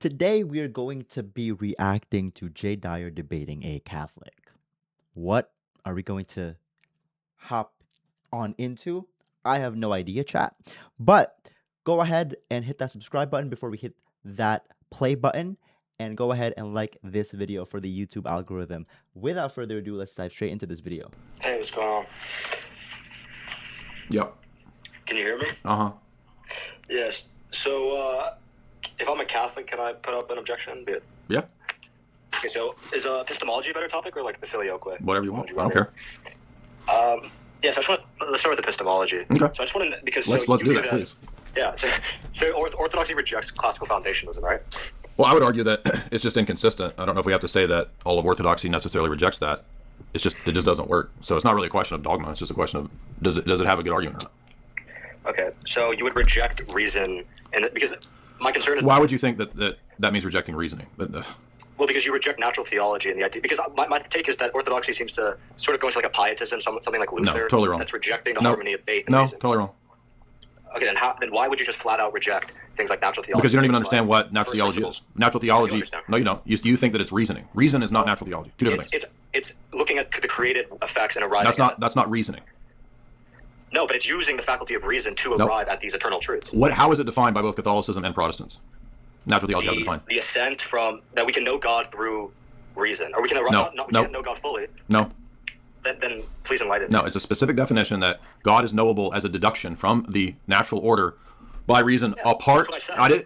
Today we are going to be reacting to Jay Dyer debating a Catholic. What are we going to hop on into? I have no idea, chat. But go ahead and hit that subscribe button before we hit that play button. And go ahead and like this video for the YouTube algorithm. Without further ado, let's dive straight into this video. Hey, what's going on? Yep. Can you hear me? Uh-huh. Yes. So, if I'm a Catholic, can I put up an objection? Yeah. Okay, so is epistemology a better topic or like the Filioque? Whatever you want. I don't care. Yes, let's start with epistemology. Okay. So I just want to, because... Let's do that, please. Yeah, so Orthodoxy rejects classical foundationalism, right? Well, I would argue that it's just inconsistent. I don't know if we have to say that all of Orthodoxy necessarily rejects that. It just doesn't work. So it's not really a question of dogma. It's just a question of does it have a good argument or not? Okay, so you would reject reason, and because my concern is... Why would you think that means rejecting reasoning? Well, because you reject natural theology and the idea. Because my take is that Orthodoxy seems to sort of go into like a pietism, something like Luther. No, totally wrong. That's rejecting the harmony of faith and No, reason. totally wrong. Okay, then why would you just flat out reject things like natural theology? Because you don't even understand what natural theology is. Natural theology. No, you don't. You think that it's reasoning. Reason is not natural theology. Two different things. It's looking at the created effects and arriving. That's not reasoning. No, but it's using the faculty of reason to arrive at these eternal truths. How is it defined by both Catholicism and Protestants? Natural theology has it defined. The ascent from that we can know God through reason, or we can can't know God fully. No. Then please enlighten me. No, it's a specific definition that God is knowable as a deduction from the natural order by reason apart.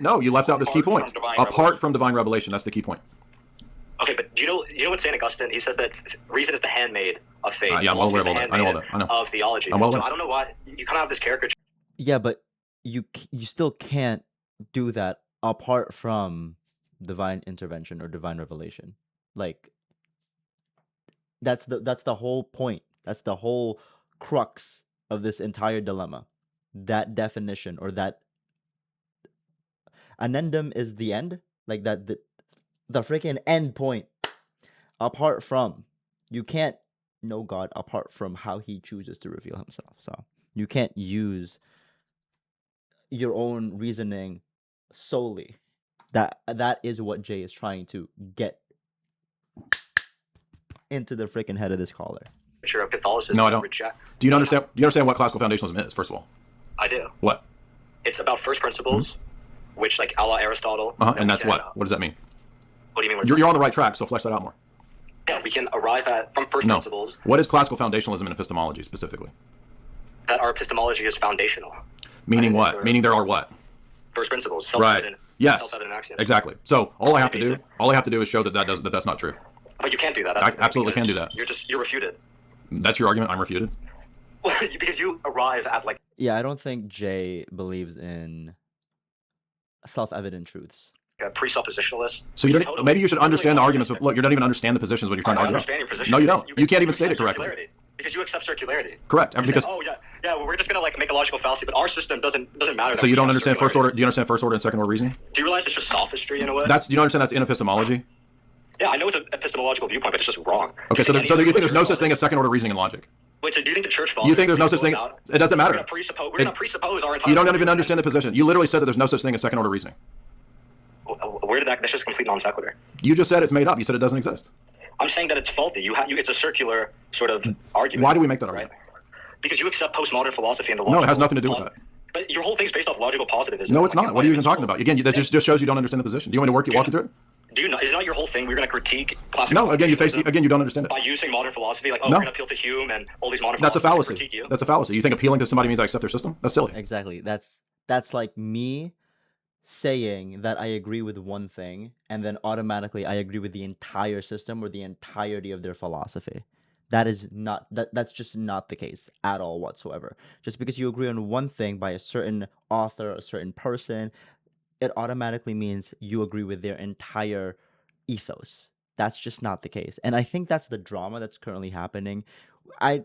No, you left out this key point. Apart from divine revelation, that's the key point. Okay, but do you know what St. Augustine? He says that reason is the handmaid of faith. Yeah, I'm well aware of all that. I know all that. I know. Of theology. I'm well so aware. I don't know why you kind of have this caricature. Yeah, but you still can't do that apart from divine intervention or divine revelation. Like that's the whole point. That's the whole crux of this entire dilemma. That definition, or that annendum is the end, like that the freaking end point. Apart from, you can't know God apart from how he chooses to reveal himself. So you can't use your own reasoning solely. That is what Jay is trying to get into the freaking head of this caller. Of Catholicism. No, I don't. Do you understand what classical foundationalism is, first of all? I do. What? It's about first principles, which, like, a la Aristotle. And that's what? What does that mean? What do you mean? You're on the right track, so flesh that out more. Yeah, we can arrive at, from first principles. What is classical foundationalism in epistemology, specifically? That our epistemology is foundational. Meaning what? Meaning there are what? First principles. Self-evident. Yes. Self-evident axioms. Exactly. So all I have to do is show that's not true. But you can't do that. I absolutely can do that. You're refuted. That's your argument? I'm refuted? Well, because you arrive at, like... Yeah, I don't think Jay believes in self-evident truths. A presuppositionalist. So you don't. Maybe you should understand the arguments. But look, you don't even understand the positions when you're trying to argue. I understand your position. No, you don't. You can't even state it correctly. Because you accept circularity. Correct. Because well, we're just gonna like make a logical fallacy, but our system doesn't matter. So you don't understand first order? Do you understand first order and second order reasoning? Do you realize it's just sophistry in a way? Do you understand that's in epistemology? Yeah, I know it's an epistemological viewpoint, but it's just wrong. Okay, so you think there's no such thing as second order reasoning and logic? Wait, so do you think the church fathers... You think there's no such thing? It doesn't matter. We're gonna presuppose our entire... You don't even understand the position. You literally said that there's no such thing as second order reasoning. Where did that's just complete non sequitur. You just said it's made up. You said it doesn't exist. I'm saying that it's faulty. It's a circular sort of argument. Why do we make that argument? Because you accept postmodern philosophy and the logical... No, it has nothing to do with that. But your whole thing's based off logical positivism. No, it's not. What are you even talking about? Again, that just shows you don't understand the position. Do you want me to walk you through it? Do you know? Is not your whole thing? We're going to critique classical... No, again, you don't understand it. By using modern philosophy, like, we're going to appeal to Hume and all these modern That's a philosophers fallacy. critique you. That's a fallacy. You think appealing to somebody means I accept their system? That's silly. Exactly. That's like me saying that I agree with one thing, and then automatically I agree with the entire system or the entirety of their philosophy. That's just not the case at all whatsoever. Just because you agree on one thing by a certain author, a certain person, it automatically means you agree with their entire ethos. That's just not the case. And I think that's the drama that's currently happening. I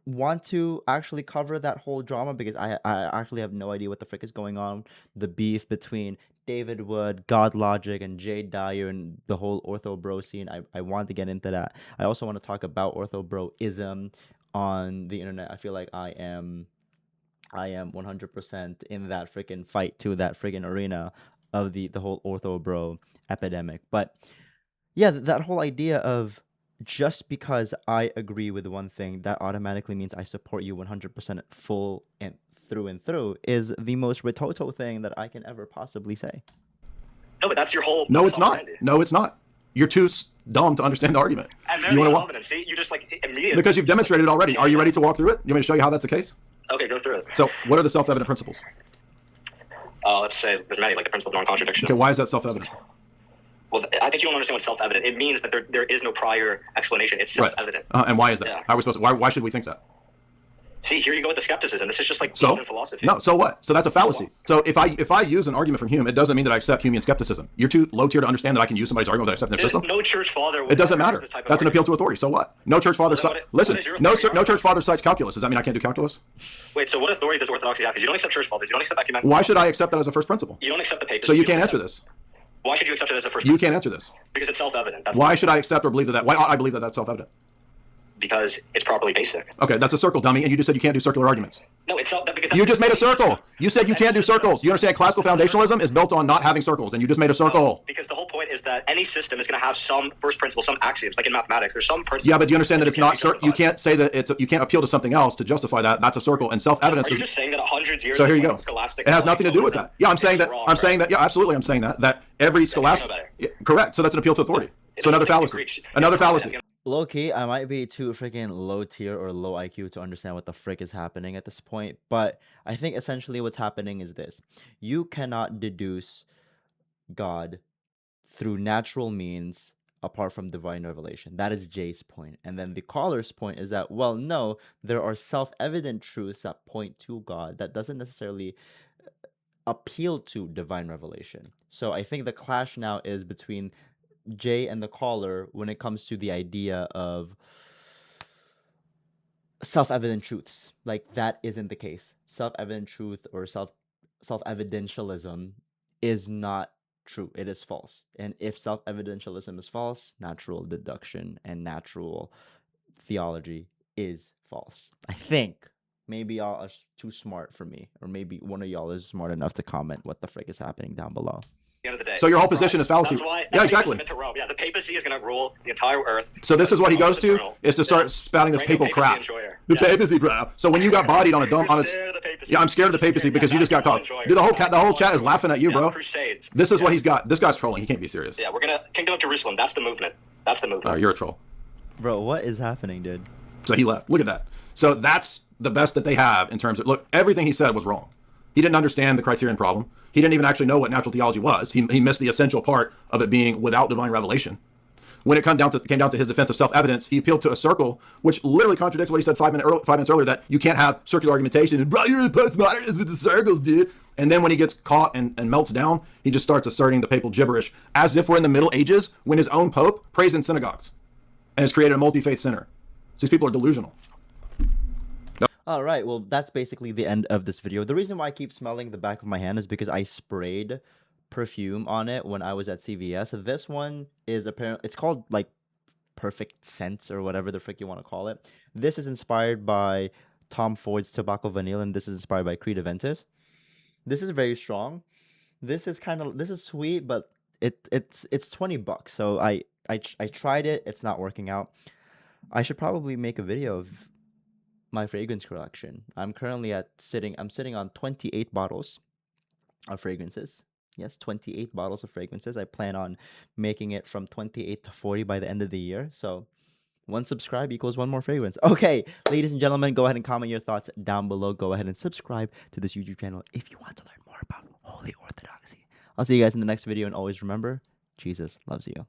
want to actually cover that whole drama because I actually have no idea what the frick is going on. The beef between David Wood, God Logic, and Jay Dyer, and the whole ortho bro scene. I want to get into that. I also want to talk about ortho broism on the internet. I feel like I am 100% in that freaking fight to that freaking arena of the whole ortho bro epidemic. But yeah, that whole idea of just because I agree with one thing, that automatically means I support you 100% full and through is the most Rototo thing that I can ever possibly say. No, but that's your whole. No, it's not. No, it's not. You're too dumb to understand the argument. And You wanna the walk- evidence. See, you just like immediately. Because you've demonstrated it already. Are you ready to walk through it? You want me to show you how that's the case? Okay, go through it. So, what are the self-evident principles? Let's say there's many, like the principle of non-contradiction. Okay, why is that self-evident? Well, I think you don't understand what self-evident. It means that there is no prior explanation. It's Right. self-evident. And why is that? Yeah. How are we supposed to, why should we think that? See, here you go with the skepticism. This is just like So modern philosophy. no, so what? So that's a fallacy. So if I use an argument from Hume, it doesn't mean that I accept Humean skepticism. You're too low tier to understand that I can use somebody's argument that I accept in their There's system. no church father. It doesn't matter. This type of That's an appeal argument. to authority. So what? No church father. Well, then Listen, what is your no authority? no church father cites calculus. Does that mean I can't do calculus? Wait, so what authority does Orthodoxy have? Because you don't accept church fathers. You don't accept ecumenical. Why should I accept that as a first principle? You don't accept the papacy. So you don't can't answer accept- this. Why should you accept it as a first? You principle? can't answer this. Because it's self-evident. That's Why should I accept or believe that? Why ought I believe that that's self-evident? Because it's properly basic. Okay, that's a circle, dummy. And you just said you can't do circular arguments. No, it's not. Because that's You just made a basic. circle. You said you can't do circles. You understand classical foundationalism is built on not having circles, and you just made a circle. Because the whole point is that any system is going to have some first principle, some axioms. Like in mathematics, there's some principles. Yeah, but do you understand that it's not? can't be You justified. can't say that it's. You can't appeal to something else to justify that. That's a circle, and self-evidence. Are you is- just saying that 100 years? So here of you go. Scholastic It has nothing to do with that. Yeah, I'm saying is that. wrong, I'm saying right? that. Yeah, absolutely. I'm saying that every scholastic. better. Yeah, correct. So that's an appeal to authority. It So another doesn't make you fallacy. preach. Another Yeah, fallacy. yeah. Low key, I might be too freaking low tier or low IQ to understand what the frick is happening at this point, but I think essentially what's happening is this. You cannot deduce God through natural means apart from divine revelation. That is Jay's point. And then the caller's point is that, well, no, there are self-evident truths that point to God that doesn't necessarily appeal to divine revelation. So I think the clash now is between Jay and the caller when it comes to the idea of self-evident truths. Like that isn't the case. Self-evident truth or self-evidentialism is not true. It is false. And if self-evidentialism is false, natural deduction and natural theology is false. I think maybe y'all are too smart for me, or maybe one of y'all is smart enough to comment what the frick is happening down below. The end of the day. So your whole position is fallacy. That's why. Yeah, that's exactly. submit to Rome. Yeah, the papacy is going to rule the entire earth. So this is what he Rome goes to eternal. is to start spouting this Bring the papal papacy crap. enjoyer. The Yeah. papacy, bro. So when you got bodied on a dumb, You're on a, scared of the papacy. yeah, I'm scared of the papacy because you just got caught. Enjoyer. Dude, the whole chat is laughing at you, Yeah, bro. Crusades. This is what Yeah. he's got. This guy's trolling. He can't be serious. Yeah, we're gonna Kingdom of Jerusalem. That's the movement. That's the movement. You're a troll. Bro, what is happening, dude? So he left. Look at that. So that's the best that they have in terms of, look, everything he said was wrong. He didn't understand the criterion problem. He didn't even actually know what natural theology was. He missed the essential part of it being without divine revelation. When it came down to his defense of self-evidence, he appealed to a circle, which literally contradicts what he said 5 minutes earlier, that you can't have circular argumentation. And, bro, you're the postmodernists with the circles, dude. And then when he gets caught and melts down, he just starts asserting the papal gibberish as if we're in the Middle Ages when his own pope prays in synagogues and has created a multi-faith center. These people are delusional. All right, well, that's basically the end of this video. The reason why I keep smelling the back of my hand is because I sprayed perfume on it when I was at CVS. This one is apparently, it's called like Perfect Scents or whatever the frick you want to call it. This is inspired by Tom Ford's Tobacco Vanille, and this is inspired by Creed Aventus. This is very strong. This is sweet, but it's $20. So I tried it. It's not working out. I should probably make a video of my fragrance collection. I'm currently sitting on 28 bottles of fragrances. Yes, 28 bottles of fragrances. I plan on making it from 28 to 40 by the end of the year. So 1 subscribe equals 1 more fragrance. Okay, ladies and gentlemen, go ahead and comment your thoughts down below. Go ahead and subscribe to this YouTube channel if you want to learn more about Holy Orthodoxy. I'll see you guys in the next video, and always remember, Jesus loves you.